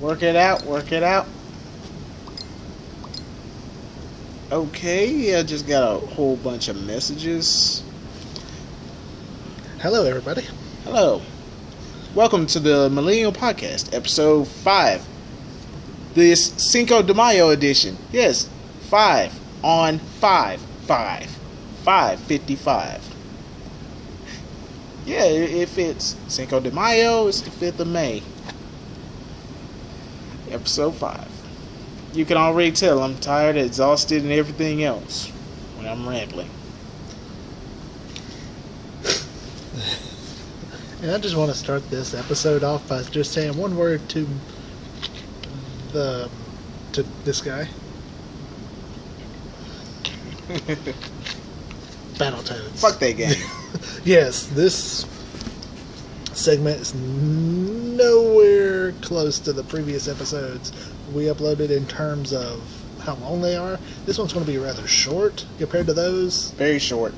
Work it out, work it out. Okay, I just got a whole bunch of messages. Hello, everybody. Hello. Welcome to the Millennial Podcast, episode 5. This Cinco De Mayo edition. Yes, 5 on 5/55. Yeah, it fits. Cinco De Mayo, it's the 5th of May. Episode 5. You can already tell I'm tired, exhausted, and everything else when I'm rambling. And I just want to start this episode off by just saying one word to this guy. Battletoads. Fuck that game. Yes, this segment is nowhere close to the previous episodes we uploaded in terms of how long they are. This one's going to be rather short compared to those. Very short.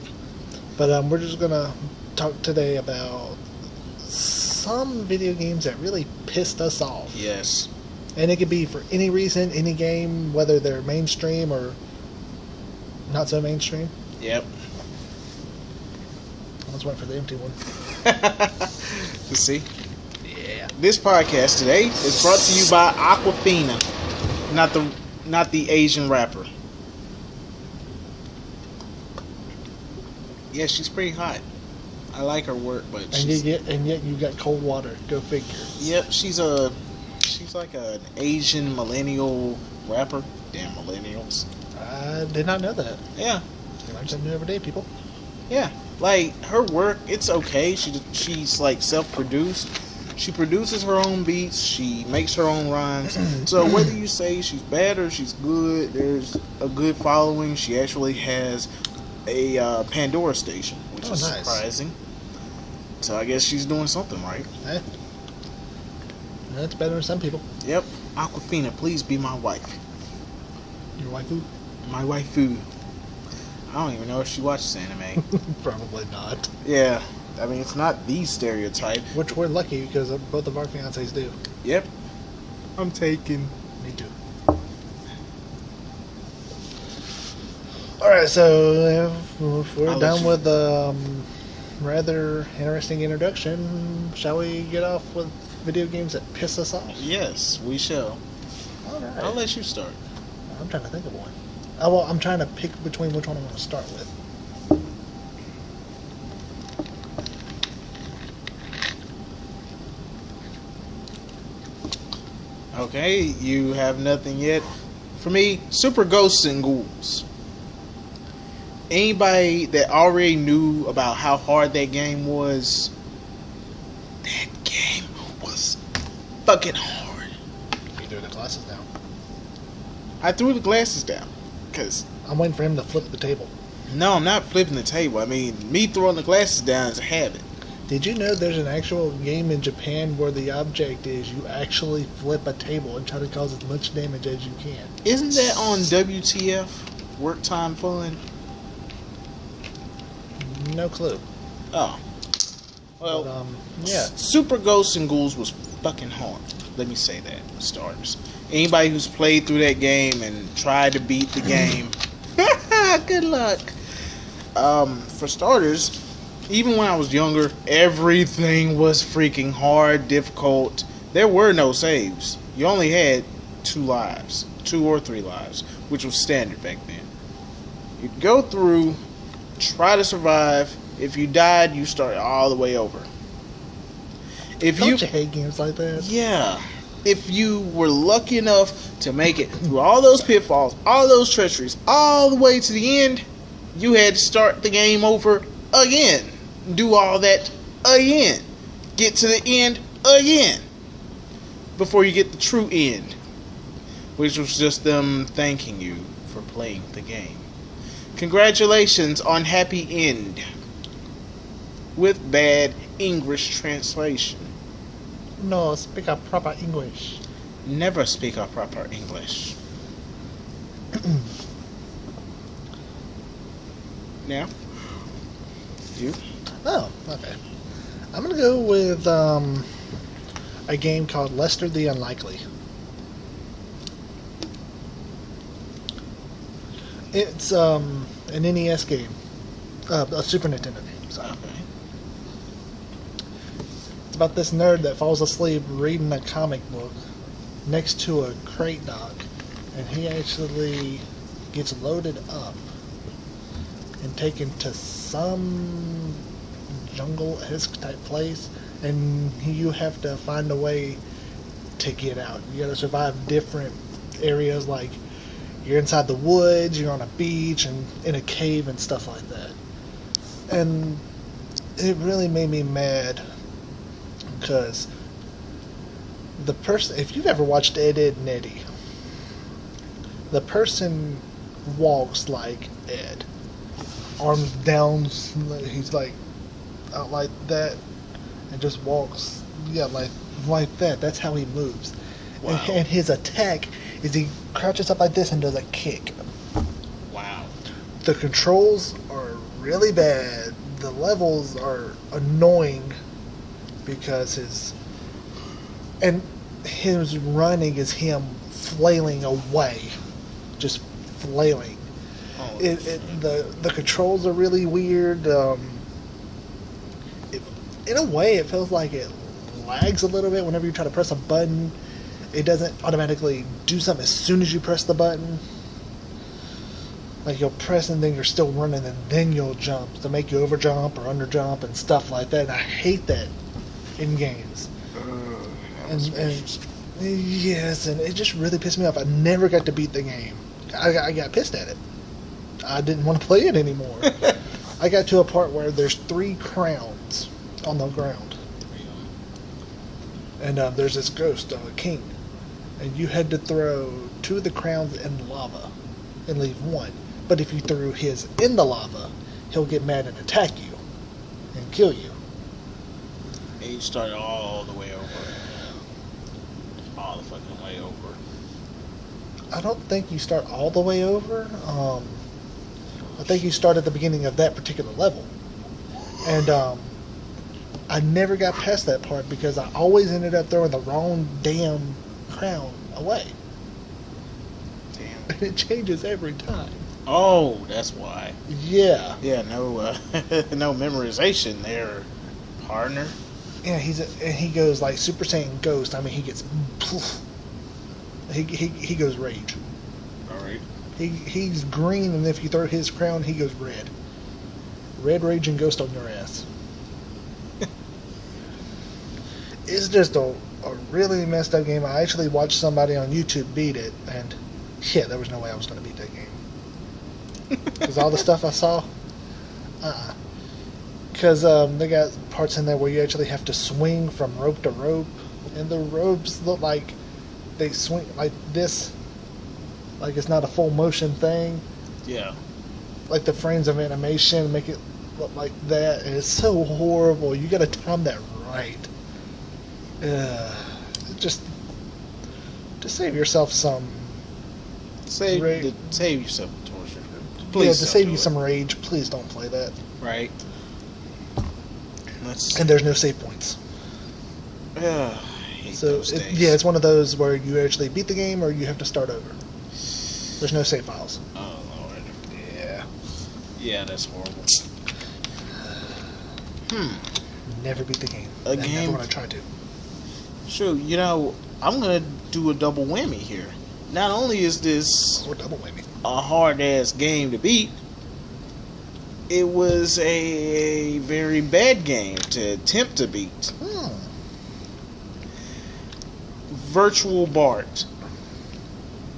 But we're just going to talk today about some video games that really pissed us off. Yes. And it could be for any reason, any game, whether they're mainstream or not so mainstream. Yep. Let's wait for the empty one. You see? Yeah. This podcast today is brought to you by Aquafina, not the Asian rapper. Yeah, she's pretty hot. I like her work, but and yet you got cold water. Go figure. Yep, she's like an Asian millennial rapper. Damn millennials. I did not know that. Yeah. You learn something new every day, people. Yeah. Like, her work, it's okay. She's like self-produced. She produces her own beats. She makes her own rhymes. So whether you say she's bad or she's good, there's a good following. She actually has a Pandora station, which is nice. surprising. So I guess she's doing something right. That's better than some people. Yep. Aquafina, please be my wife. Your waifu? My waifu. I don't even know if she watches anime. Probably not. Yeah. I mean, it's not the stereotype. Which we're lucky because both of our fiancés do. Yep. I'm taken. Me too. Alright, so if we're done with the rather interesting introduction, shall we get off with video games that piss us off? Yes, we shall. Alright. I'll let you start. I'm trying to think of one. Oh, well, I'm trying to pick between which one I want to start with. Okay, you have nothing yet. For me, Super Ghosts and Ghouls. Anybody that already knew about how hard that game was, that game was fucking hard. You threw the glasses down. I threw the glasses down. Because I'm waiting for him to flip the table. no, I'm not flipping the table. I mean, me throwing the glasses down is a habit. Did you know there's an actual game in Japan where the object is you actually flip a table and try to cause as much damage as you can? Isn't that on WTF? Work Time Fun? No clue. Oh. Well, But, yeah. Super Ghosts and Ghouls was fucking hard. Let me say that, for starters. Anybody who's played through that game and tried to beat the game, good luck. For starters, even when I was younger, everything was freaking hard, difficult. There were no saves. You only had 2 lives, 2 or 3 lives, which was standard back then. You'd go through, try to survive. If you died, you start all the way over. Don't you hate games like that? Yeah. If you were lucky enough to make it through all those pitfalls, all those treacheries, all the way to the end, you had to start the game over again. Do all that again. Get to the end again. Before you get the true end. Which was just them thanking you for playing the game. Congratulations on happy end. With bad English translation. No, speak a proper English. Never speak a proper English. Now, you? Oh, okay. I'm gonna go with a game called Lester the Unlikely. It's an NES game, a Super Nintendo game. Sorry. Okay. It's about this nerd that falls asleep reading a comic book next to a crate dock, and he actually gets loaded up and taken to some jungle-esque type place, and you have to find a way to get out. You gotta survive different areas, like you're inside the woods, you're on a beach, and in a cave and stuff like that. And it really made me mad because the person, if you've ever watched Ed, Edd n Eddy, the person walks like Ed, arms down, he's like out like that, and just walks, yeah, like that. That's how he moves. Wow. And his attack is he crouches up like this and does a kick. Wow. The controls are really bad. The levels are annoying because his running is him flailing away, just flailing. Oh, The controls are really weird. In a way, it feels like it lags a little bit whenever you try to press a button. It doesn't automatically do something as soon as you press the button. Like you'll press and then you're still running and then you'll jump to make you over jump or under jump and stuff like that. And I hate that in games. And yes, and it just really pissed me off. I never got to beat the game. I got pissed at it. I didn't want to play it anymore. I got to a part where there's 3 crowns on the ground. And there's this ghost of a king. And you had to throw 2 of the crowns in lava and leave 1. But if you threw his in the lava, he'll get mad and attack you and kill you. And you start all the way over. All the fucking way over. I don't think you start all the way over. I think you start at the beginning of that particular level. And I never got past that part because I always ended up throwing the wrong damn crown away. Damn. And it changes every time. Oh, that's why. Yeah. Yeah, no, no memorization there, partner. Yeah, and he goes like Super Saiyan Ghost. I mean, he gets, he goes rage. All right. He's green, and if you throw his crown, he goes red. Red Rage and Ghost on your ass. It's just a really messed up game. I actually watched somebody on YouTube beat it, and yeah, there was no way I was going to beat that game. Because all the stuff I saw, because they got parts in there where you actually have to swing from rope to rope, and the ropes look like they swing like this, like it's not a full motion thing. Yeah. Like the frames of animation make it look like that, and it's so horrible. You got to time that right. Just save yourself some. Save yourself the torture. Please, yeah, to save you some rage, please don't play that. Right. And there's no save points. I hate those days. Yeah, it's one of those where you actually beat the game or you have to start over. There's no save files. Oh Lord. Yeah. Yeah, that's horrible. Never beat the game. Never when I tried to. Sure, you know, I'm gonna do a double whammy here. Not only is this Double whammy. a hard ass game to beat, it was a very bad game to attempt to beat. Virtual Bart.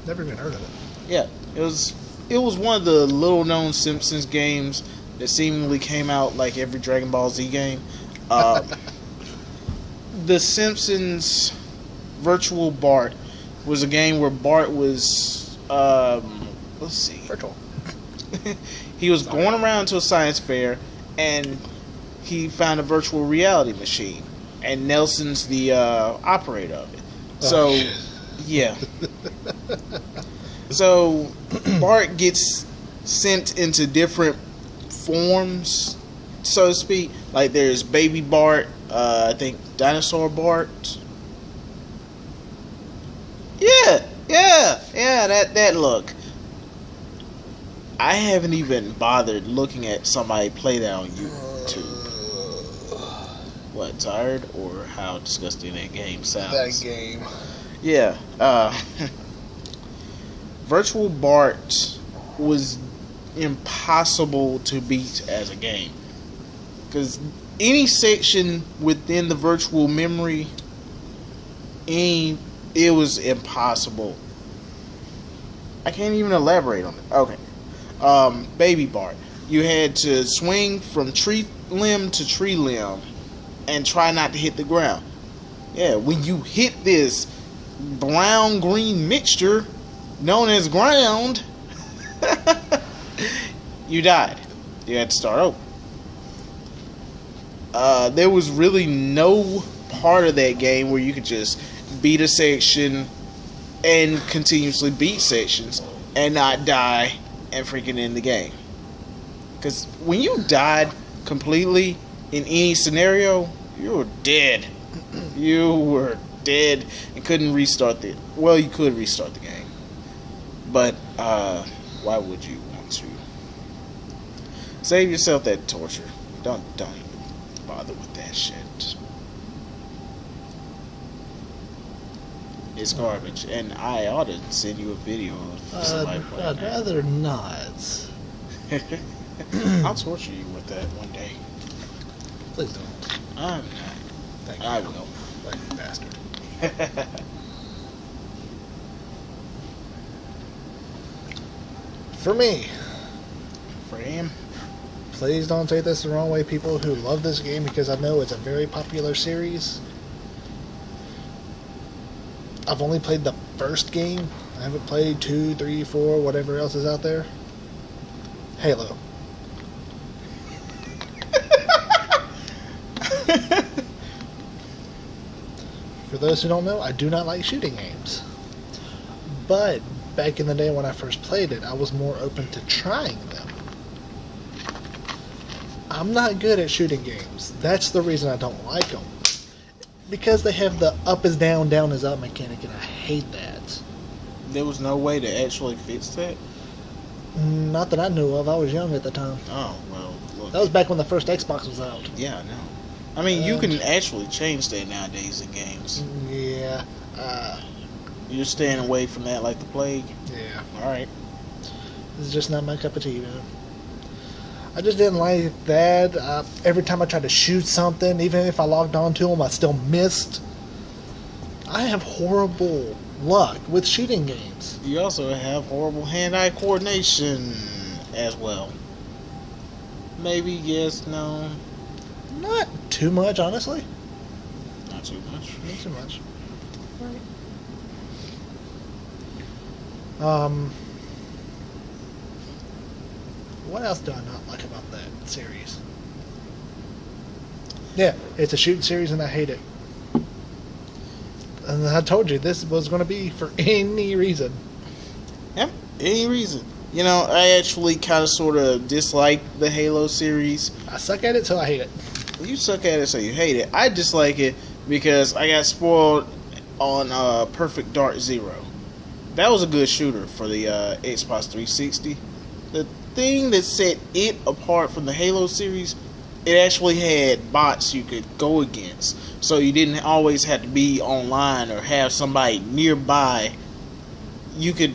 Never even heard of it. Yeah, it was one of the little known Simpsons games that seemingly came out like every Dragon Ball Z game. The Simpsons Virtual Bart was a game where Bart was let's see. Virtual. He was going around to a science fair and he found a virtual reality machine, and Nelson's the operator of it. So, yeah. So, Bart gets sent into different forms, so to speak. Like, there's Baby Bart, I think Dinosaur Bart. Yeah, that look. I haven't even bothered looking at somebody play that on YouTube. What, tired? Or how disgusting that game sounds? That game. Yeah. Virtual Bart was impossible to beat as a game. Because any section within the virtual memory, it was impossible. I can't even elaborate on it. Okay. Baby Bart. You had to swing from tree limb to tree limb and try not to hit the ground. Yeah, when you hit this brown-green mixture known as ground, you died. You had to start over. There was really no part of that game where you could just beat a section and continuously beat sections and not die and freaking end the game. Because when you died completely in any scenario, you were dead. You were dead and couldn't restart it. Well, you could restart the game, but why would you want to? Save yourself that torture. Don't even bother with that shit. It's garbage, and I ought to send you a video of somebody playing I'd rather not. I'll torture you with that one day. Please don't. I'm not. Thank you. I will. Like you bastard. For me. For him. Please don't take this the wrong way, people who love this game, because I know it's a very popular series. I've only played the first game. I haven't played 2, 3, 4, whatever else is out there. Halo. For those who don't know, I do not like shooting games. But back in the day when I first played it, I was more open to trying them. I'm not good at shooting games. That's the reason I don't like them. Because they have the up is down, down is up mechanic, and I hate that. There was no way to actually fix that? Not that I knew of. I was young at the time. Oh, well, look. That was back when the first Xbox was out. Yeah, I know. I mean, you can actually change that nowadays in games. Yeah. You're staying away from that like the plague? Yeah. Alright. It's just not my cup of tea, man. I just didn't like that. Every time I tried to shoot something, even if I logged on to them, I still missed. I have horrible luck with shooting games. You also have horrible hand-eye coordination as well. Maybe, yes, no. Not too much, honestly. Not too much. Not too much. What else do I not like about that series? Yeah, it's a shooting series and I hate it. And I told you this was going to be for any reason. Yep, any reason. You know, I actually kind of sort of dislike the Halo series. I suck at it, so I hate it. You suck at it, so you hate it. I dislike it because I got spoiled on Perfect Dark Zero. That was a good shooter for the Xbox 360. The thing that set it apart from the Halo series, it actually had bots you could go against. So you didn't always have to be online or have somebody nearby. You could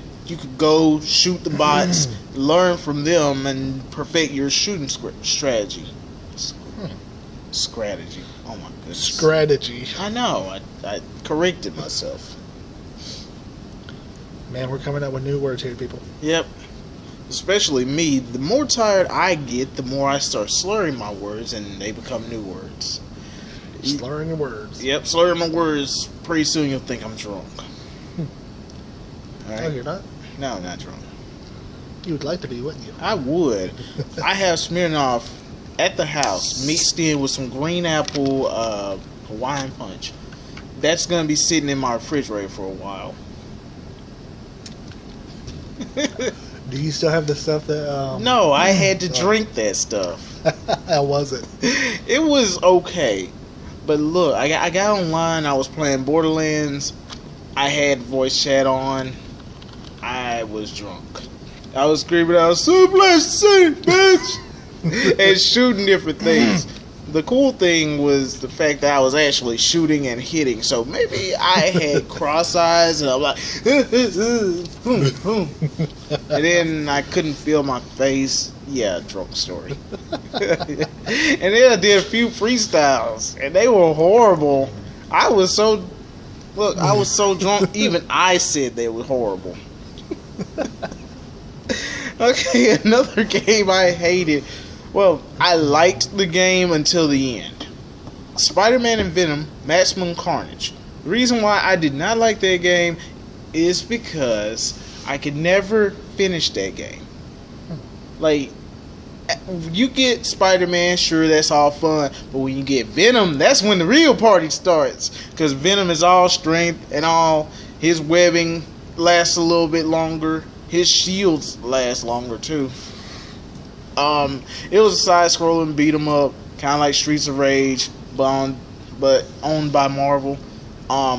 go shoot the bots, learn from them, and perfect your shooting strategy. Strategy. Oh my goodness. Strategy. I know. I corrected myself. Man, we're coming up with new words here, people. Yep. Especially me. The more tired I get, the more I start slurring my words, and they become new words. Slurring your words. Yep, slurring my words. Pretty soon you'll think I'm drunk. All right. Oh, you're not? No, not drunk. You would like to be, wouldn't you? I would. I have Smirnoff at the house, mixed in with some green apple Hawaiian punch. That's going to be sitting in my refrigerator for a while. Do you still have the stuff that... No, I had to drink that stuff. How was it? It was okay. But look, I got online, I was playing Borderlands, I had voice chat on, I was drunk. I was screaming out, "Suplex City, bitch!" and shooting different things. The cool thing was the fact that I was actually shooting and hitting. So maybe I had cross eyes and I'm like, and then I couldn't feel my face. Yeah, drunk story. And then I did a few freestyles and they were horrible. I was so drunk, even I said they were horrible. Okay, another game I hated. Well, I liked the game until the end. Spider-Man and Venom, Maximum Carnage. The reason why I did not like that game is because I could never finish that game. Like, you get Spider-Man, sure, that's all fun. But when you get Venom, that's when the real party starts. Because Venom is all strength and all. His webbing lasts a little bit longer. His shields last longer, too. It was a side-scrolling beat-em-up, kind of like Streets of Rage, but owned by Marvel. I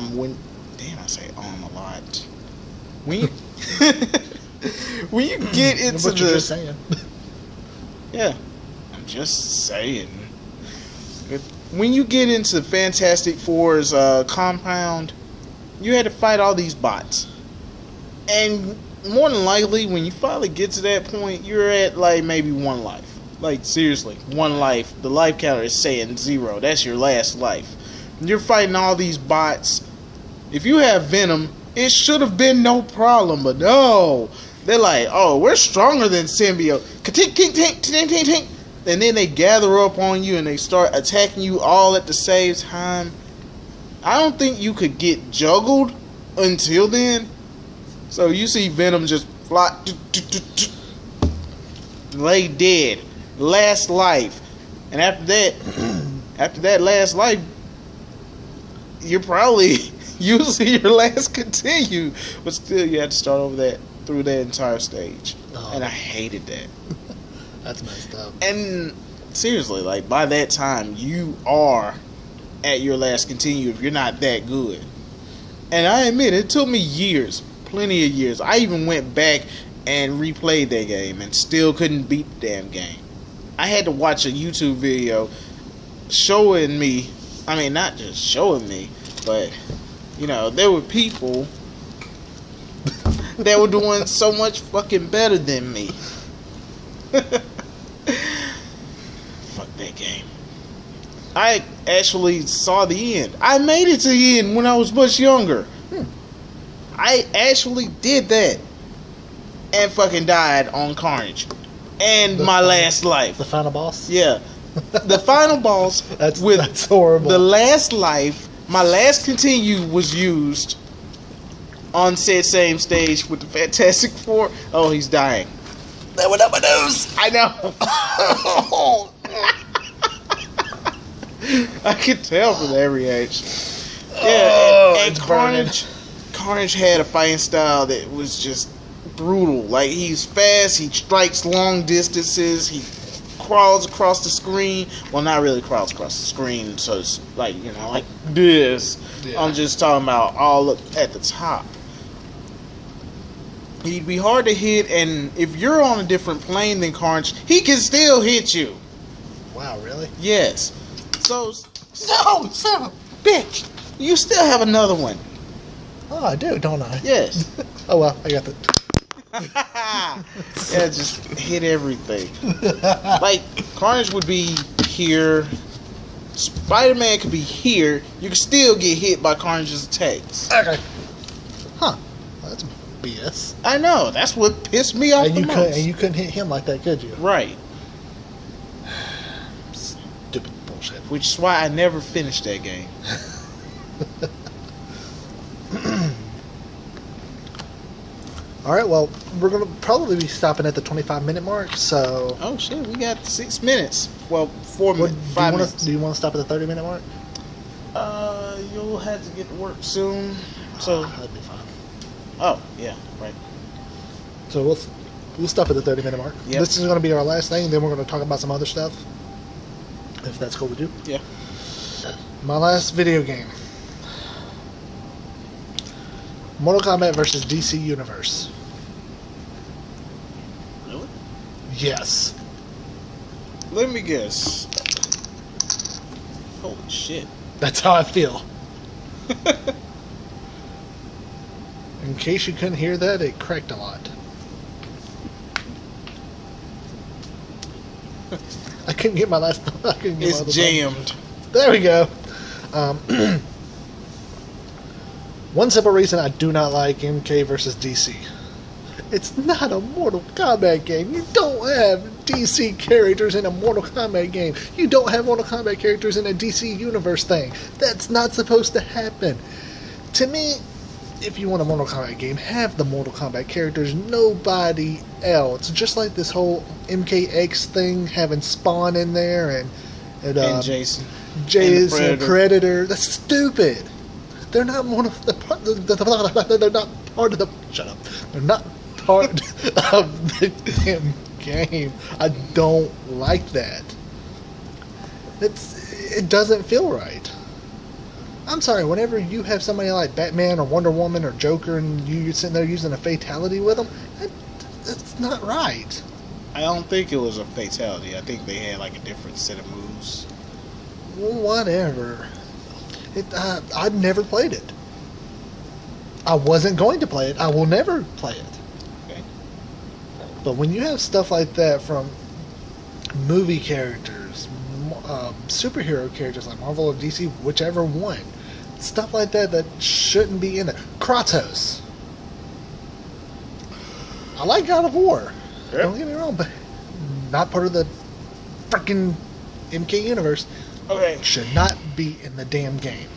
say own a lot. When you when you get into what you're just saying. Yeah, I'm just saying. When you get into Fantastic Four's compound, you had to fight all these bots, and more than likely, when you finally get to that point, you're at like maybe one life. Like seriously, one life. The life counter is saying 0. That's your last life. You're fighting all these bots. If you have Venom, it should have been no problem, but no. They're like, oh, we're stronger than symbiote. And then they gather up on you and they start attacking you all at the same time. I don't think you could get juggled until then. So you see Venom just fly, lay dead, last life, and after that last life, you're probably using your last continue, but still you have to start over through that entire stage, and I hated that. That's messed up. And seriously, like by that time, you are at your last continue if you're not that good. And I admit it took me years. Plenty of years. I even went back and replayed that game and still couldn't beat the damn game. I had to watch a YouTube video showing me, I mean not just showing me, but you know, there were people that were doing so much fucking better than me. Fuck that game. I actually saw the end. I made it to the end when I was much younger. I actually did that and fucking died on Carnage and my last life. The final boss? Yeah. The final boss that's horrible. The last life, my last continue was used on said same stage with the Fantastic Four. Oh, he's dying. That went up my nose. I know. I could tell from their reaction. Yeah, and Carnage had a fighting style that was just brutal. Like, he's fast, he strikes long distances, he crawls across the screen. Well, not really crawls across the screen, so it's like, you know, like this. Yeah. I'm just talking about all up at the top. He'd be hard to hit, and if you're on a different plane than Carnage, he can still hit you. Wow, really? Yes. So, no, son of a bitch. You still have another one. Oh, I do, don't I? Yes. Oh, well, I got that. Yeah, just hit everything. Like, Carnage would be here. Spider-Man could be here. You could still get hit by Carnage's attacks. Okay. Huh. Well, that's BS. I know. That's what pissed me off the most. And you couldn't hit him like that, could you? Right. Stupid bullshit. Which is why I never finished that game. Alright, well, we're going to probably be stopping at the 25-minute mark, so... Oh, shit, we got 6 minutes. Well, 4 minutes, 5 minutes. Do you want to stop at the 30-minute mark? You'll have to get to work soon, so... That'd be fine. Oh, yeah, right. So we'll stop at the 30-minute mark. Yep. This is going to be our last thing, then we're going to talk about some other stuff. If that's cool with you. Yeah. My last video game. Mortal Kombat versus DC Universe. Yes. Let me guess. Holy shit. That's how I feel. In case you couldn't hear that, it cracked a lot. I couldn't get my last. It's jammed. There we go. One simple reason I do not like MK versus DC. It's not a Mortal Kombat game. You don't have DC characters in a Mortal Kombat game. You don't have Mortal Kombat characters in a DC Universe thing. That's not supposed to happen. To me, if you want a Mortal Kombat game, have the Mortal Kombat characters, nobody else. Just like this whole MKX thing, having Spawn in there and Jason. Jason Predator. That's stupid. They're not they're not part of the. Shut up. They're not part of the damn game. I don't like that. It doesn't feel right. I'm sorry, whenever you have somebody like Batman or Wonder Woman or Joker and you're sitting there using a fatality with them, that's not right. I don't think it was a fatality. I think they had like a different set of moves. Well, whatever. I've never played it. I wasn't going to play it. I will never play it. Okay. But when you have stuff like that from movie characters, superhero characters like Marvel or DC, whichever one, stuff like that shouldn't be in it. Kratos. I like God of War. Yeah. Don't get me wrong, but not part of the freaking MK universe. Okay. Should not be in the damn game.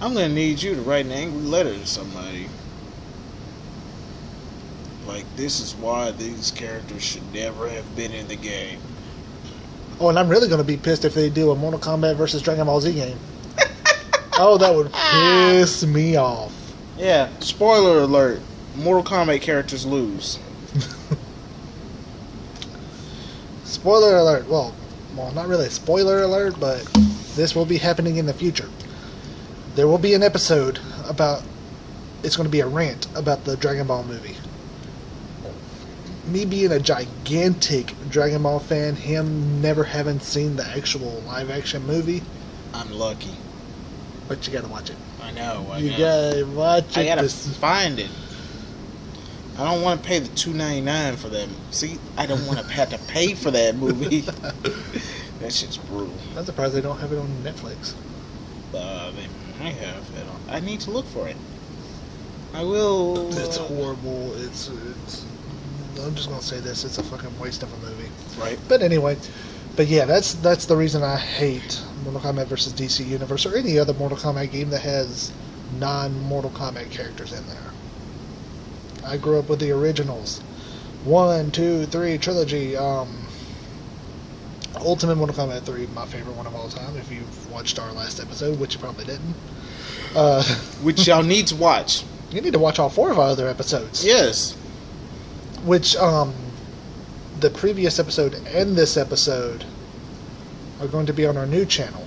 I'm gonna need you to write an angry letter to somebody. Like, this is why these characters should never have been in the game. Oh, and I'm really going to be pissed if they do a Mortal Kombat versus Dragon Ball Z game. Oh, that would piss me off. Yeah, spoiler alert. Mortal Kombat characters lose. Spoiler alert. Well, not really a spoiler alert, but this will be happening in the future. There will be an episode about... It's going to be a rant about the Dragon Ball movie. Me being a gigantic Dragon Ball fan, him never having seen the actual live-action movie. I'm lucky. But you gotta watch it. I know. You gotta watch it. I gotta find it. I don't want to pay the $2.99 for that. See, I don't want to have to pay for that movie. That shit's brutal. I'm surprised they don't have it on Netflix. They might have it on. I need to look for it. I will. It's horrible. It's I'm just gonna say this: it's a fucking waste of a movie. Right. But anyway, yeah, that's the reason I hate Mortal Kombat vs. DC Universe or any other Mortal Kombat game that has non-Mortal Kombat characters in there. I grew up with the originals, 1, 2, 3 trilogy. Ultimate Mortal Kombat 3, my favorite one of all time. If you've watched our last episode, which you probably didn't, which y'all need to watch. You need to watch all 4 of our other episodes. Yes. Which, the previous episode and this episode are going to be on our new channel.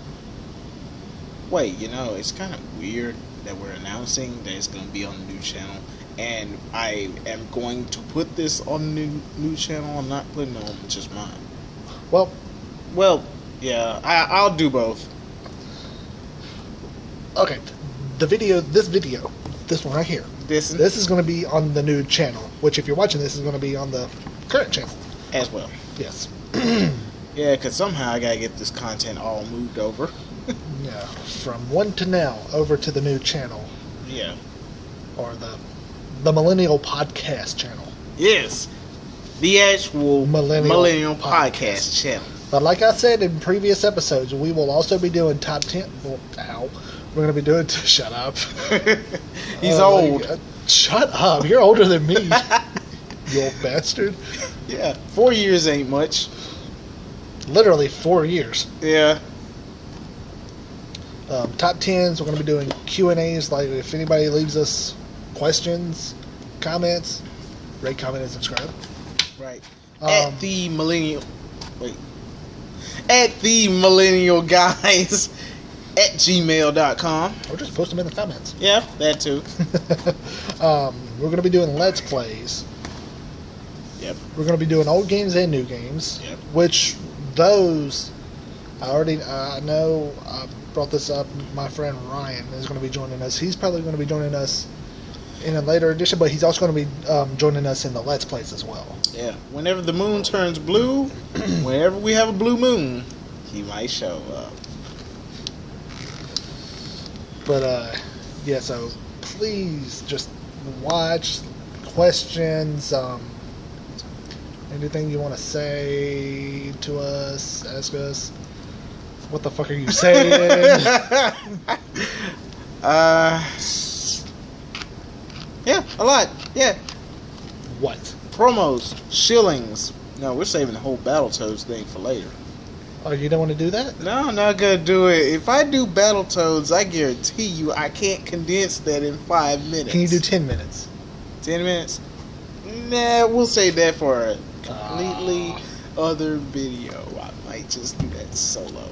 Wait, it's kind of weird that we're announcing that it's going to be on the new channel, and I am going to put this on the new channel. I'm not putting it on just mine. Well, yeah, I'll do both. Okay, this one right here. This is going to be on the new channel, which if you're watching this is going to be on the current channel. As well. Yes. Yeah, because somehow I got to get this content all moved over. Yeah, from One to Now over to the new channel. Yeah. Or the Millennial Podcast channel. Yes. The actual Millennial Podcast channel. But like I said in previous episodes, we will also be doing top 10... Well, we're going to be doing... Shut up. He's old. Shut up. You're older than me. You old bastard. Yeah. 4 years ain't much. Literally 4 years. Yeah. Top 10s. We're going to be doing Q&As. Like, if anybody leaves us questions, comments, rate, comment, and subscribe. Right. At the Millennial... Wait. At the Millennial Guys at gmail.com. Or just post them in the comments. Yeah, that too. We're going to be doing Let's Plays. Yep. We're going to be doing old games and new games. Yep. Which those I know. I brought this up. My friend Ryan is going to be joining us. He's probably going to be joining us in a later edition, but he's also going to be joining us in the Let's Plays as well. Yeah. Whenever the moon turns blue, whenever we have a blue moon, he might show up. But yeah. So please just watch. Questions. Anything you want to say to us? Ask us. What the fuck are you saying? Yeah, a lot. Yeah. What? Promos, shillings. No, we're saving the whole Battletoads thing for later. Oh, you don't want to do that? No, I'm not gonna do it. If I do Battletoads, I guarantee you I can't condense that in 5 minutes. Can you do 10 minutes? 10 minutes? Nah, we'll save that for a completely other video. I might just do that solo.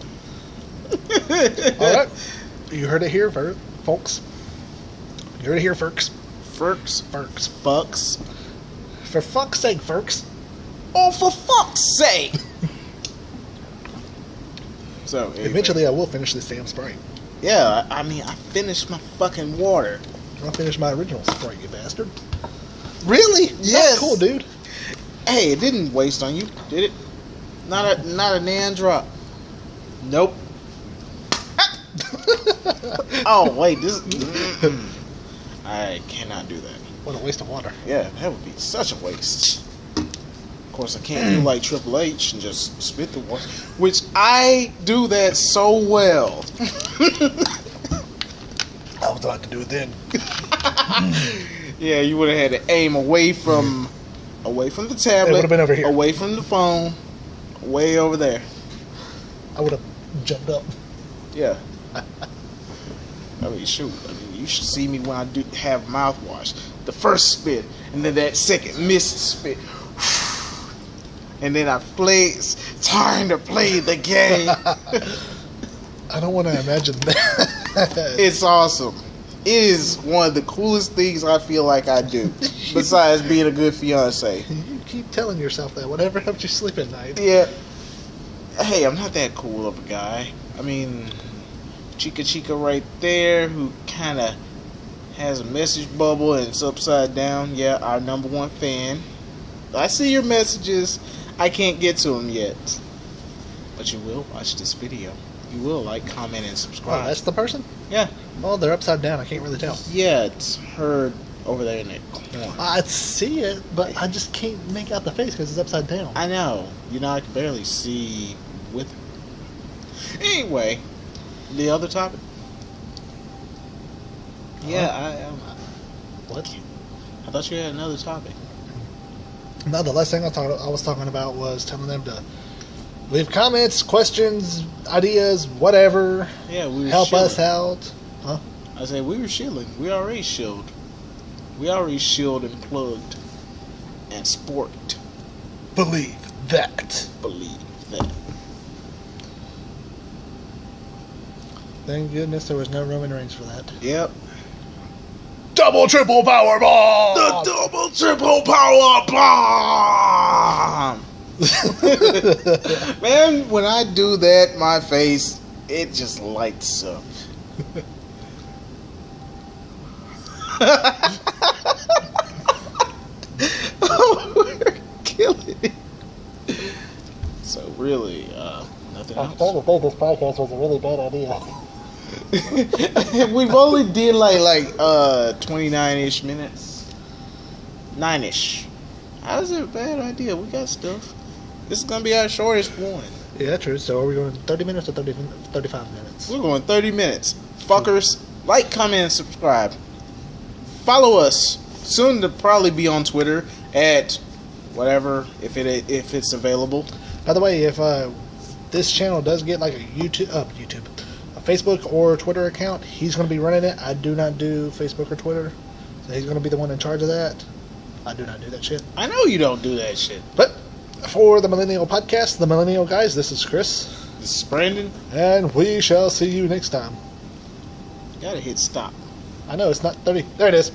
Alright. You heard it here, folks. You heard it here, Ferks. Ferks. Ferks. Fucks. For fuck's sake, Ferks. Oh, for fuck's sake! So, anyway. Eventually I will finish this damn Sprite. Yeah, I mean, I finished my fucking water. I'll finish my original Sprite, you bastard. Really? Yes. That's cool, dude. Hey, it didn't waste on you, did it? Not a nan drop. Nope. Oh wait, this. I cannot do that. What a waste of water. Yeah, that would be such a waste. Of course, I can't do like Triple H and just spit the water, which I do that so well. I was about to do it then. Yeah, you would have had to aim away from the tablet. It would have been over here. Away from the phone. Way over there. I would have jumped up. Yeah. I mean, shoot. I mean, you should see me when I do have mouthwash. The first spit, and then that second missed spit. And then I trying to play the game. I don't want to imagine that. It's awesome. It is one of the coolest things I feel like I do, besides being a good fiance. You keep telling yourself that. Whatever helps you sleep at night. Yeah. Hey, I'm not that cool of a guy. I mean, Chica right there, who kind of has a message bubble and it's upside down. Yeah, our #1 fan. I see your messages. I can't get to them yet. But you will watch this video. You will like, comment, and subscribe. Oh, that's the person? Yeah. Oh, they're upside down. I can't really tell. Yeah, it's her over there in that corner. I see it, but I just can't make out the face because it's upside down. I know. You know, I can barely see with it. Anyway, the other topic. Yeah, What? I thought you had another topic. No, the last thing I was talking about was telling them to leave comments, questions, ideas, whatever. Yeah, we were help shilling. us out. Huh? I said we were shilling. We already shilled. We already shilled and plugged and sporked. Believe that. Believe that. Thank goodness there was no Roman Reigns for that. Yep. Double, triple power bomb! The double, triple power bomb! Man, when I do that, my face, it just lights up. Oh, we're killing it. So really, nothing else. I started to think this podcast was a really bad idea. We've only did like 29-ish minutes. 9-ish. How's it a bad idea? We got stuff. This is gonna be our shortest one. Yeah, true. So are we going 30 minutes or 35 minutes? We're going 30 minutes. Fuckers, like, comment, and subscribe. Follow us. Soon to probably be on Twitter at whatever, if it's available. By the way, if this channel does get like a YouTube, a Facebook or Twitter account, he's going to be running it. I do not do Facebook or Twitter, so he's going to be the one in charge of that. I do not do that shit. I know you don't do that shit. But for the Millennial Podcast, the Millennial guys, this is Chris. This is Brandon. And we shall see you next time. Gotta hit stop. I know, it's not 30. There it is.